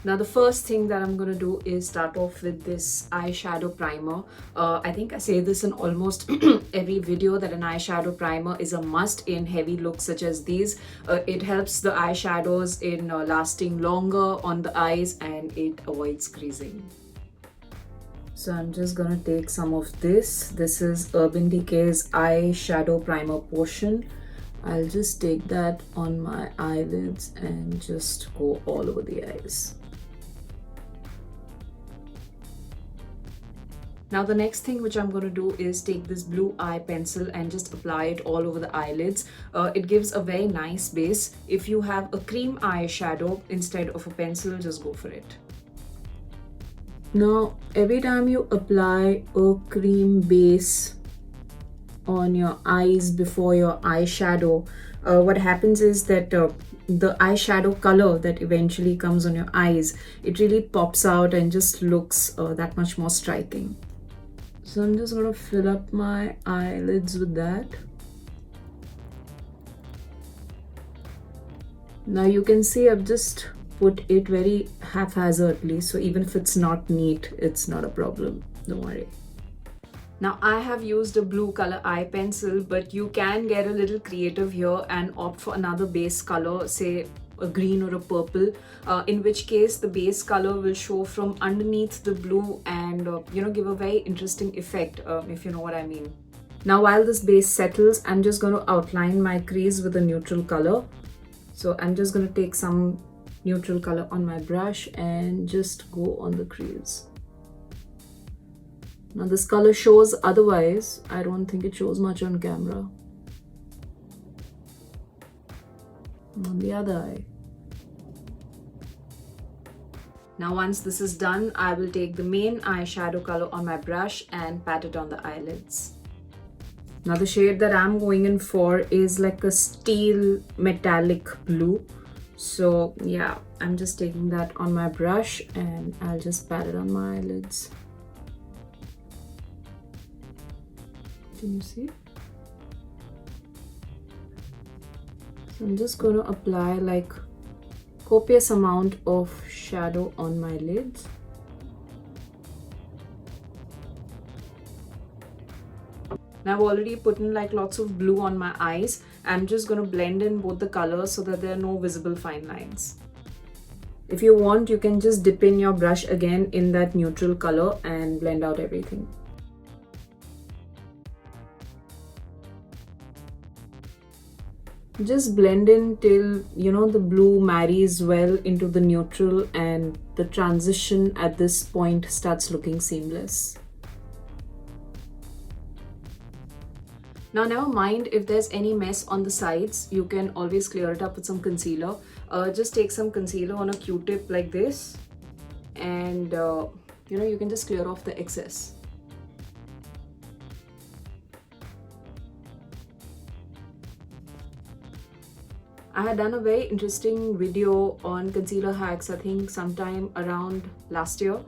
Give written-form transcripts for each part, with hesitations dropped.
Now the first thing that I'm going to do is start off with this eyeshadow primer. I think I say this in almost every video that an eyeshadow primer is a must in heavy looks such as these. It helps the eyeshadows in lasting longer on the eyes, and it avoids creasing. So I'm just gonna take some of this. This is Urban Decay's eyeshadow primer portion. I'll just take that on my eyelids and just go all over the eyes. Now the next thing which I'm going to do is take this blue eye pencil and just apply it all over the eyelids. It gives a very nice base. If you have a cream eyeshadow instead of a pencil, just go for it. Now every time you apply a cream base on your eyes before your eyeshadow, what happens is that the eyeshadow color that eventually comes on your eyes, it really pops out and just looks that much more striking. So I'm just going to fill up my eyelids with that. Now you can see I've just put it very haphazardly, so even if it's not neat, it's not a problem, don't worry. Now I have used a blue color eye pencil, but you can get a little creative here and opt for another base color, say a green or a purple, in which case the base color will show from underneath the blue and give a very interesting effect, if you know what I mean. Now while this base settles, I'm just going to outline my crease with a neutral color. So I'm just going to take some neutral color on my brush and just go on the crease. Now this color shows, otherwise I don't think it shows much on camera. On the other eye. Now once this is done, I will take the main eyeshadow color on my brush and pat it on the eyelids. Now the shade that I'm going in for is like a steel metallic blue. So yeah, I'm just taking that on my brush and I'll just pat it on my eyelids. Can you see? So I'm just going to apply like copious amount of shadow on my lids. Now I've already put in like lots of blue on my eyes. I'm just going to blend in both the colors so that there are no visible fine lines. If you want, you can just dip in your brush again in that neutral color and blend out everything. Just blend in till the blue marries well into the neutral and the transition at this point starts looking seamless. Now never mind if there's any mess on the sides, you can always clear it up with some concealer. Just take some concealer on a Q-tip like this and you can just clear off the excess. I had done a very interesting video on concealer hacks, I think sometime around last year.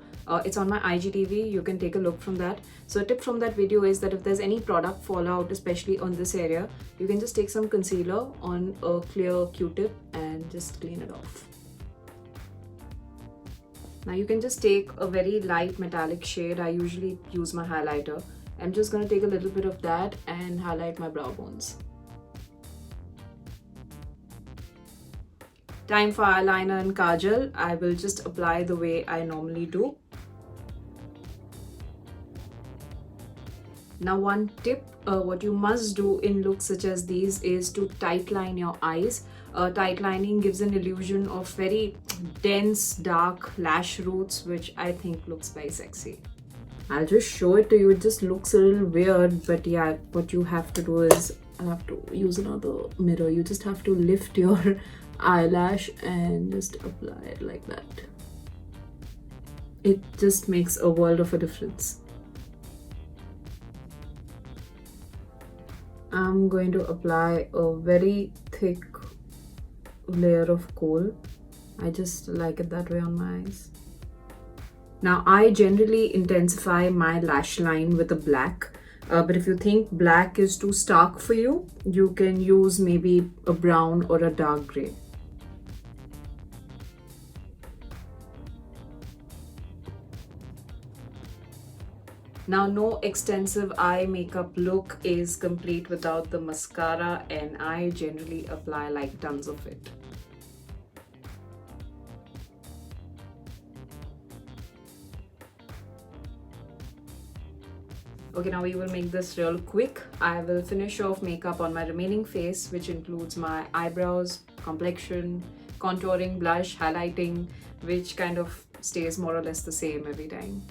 It's on my IGTV, you can take a look from that. So a tip from that video is that if there's any product fallout, especially on this area, you can just take some concealer on a clear Q-tip and just clean it off. Now you can just take a very light metallic shade. I usually use my highlighter. I'm just going to take a little bit of that and highlight my brow bones. Time for eyeliner and kajal. I will just apply the way I normally do. Now one tip, what you must do in looks such as these is to tightline your eyes. Tight lining gives an illusion of very dense dark lash roots, which I think looks very sexy. I'll just show it to you. It just looks a little weird, but yeah, what you have to do is, I'll have to use another mirror. You just have to lift your eyelash and just apply it like that. It just makes a world of a difference. I'm going to apply a very thick layer of kohl. I just like it that way on my eyes. Now I generally intensify my lash line with a black, but if you think black is too stark for you, you can use maybe a brown or a dark gray. Now, no extensive eye makeup look is complete without the mascara, and I generally apply like tons of it. Okay, now we will make this real quick. I will finish off makeup on my remaining face, which includes my eyebrows, complexion, contouring, blush, highlighting, which kind of stays more or less the same every time.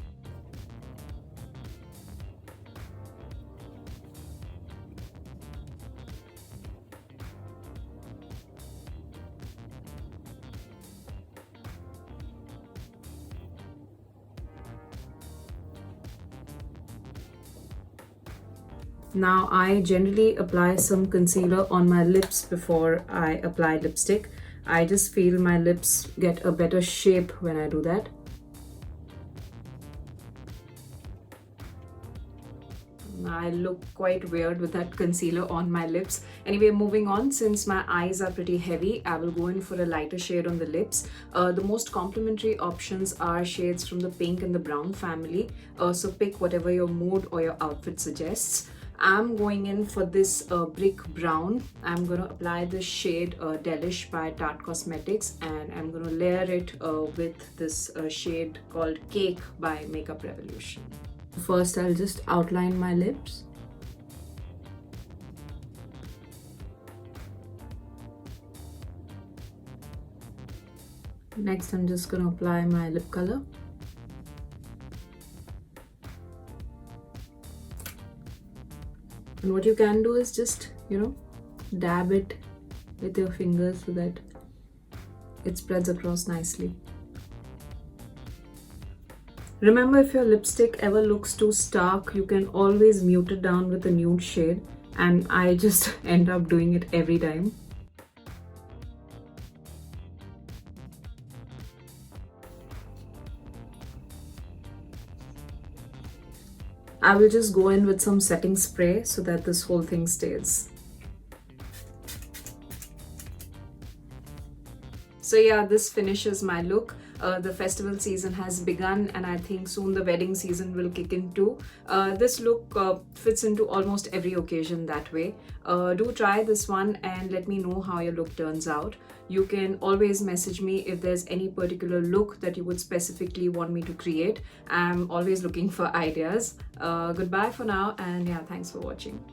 Now I generally apply some concealer on my lips before I apply lipstick. I just feel my lips get a better shape when I do that. I look quite weird with that concealer on my lips. Anyway, moving on, since my eyes are pretty heavy, I will go in for a lighter shade on the lips. The most complimentary options are shades from the pink and the brown family. So pick whatever your mood or your outfit suggests. I'm going in for this brick brown. I'm going to apply the shade Delish by Tarte Cosmetics, and I'm going to layer it with this shade called Cake by Makeup Revolution. First, I'll just outline my lips. Next, I'm just going to apply my lip color. And what you can do is just, dab it with your fingers so that it spreads across nicely. Remember, if your lipstick ever looks too stark, you can always mute it down with a nude shade, and I just end up doing it every time. I will just go in with some setting spray so that this whole thing stays. So yeah, this finishes my look. The festival season has begun, and I think soon the wedding season will kick in too. This look fits into almost every occasion that way. Do try this one and let me know how your look turns out. You can always message me if there's any particular look that you would specifically want me to create. I'm always looking for ideas. Goodbye for now, and yeah, thanks for watching.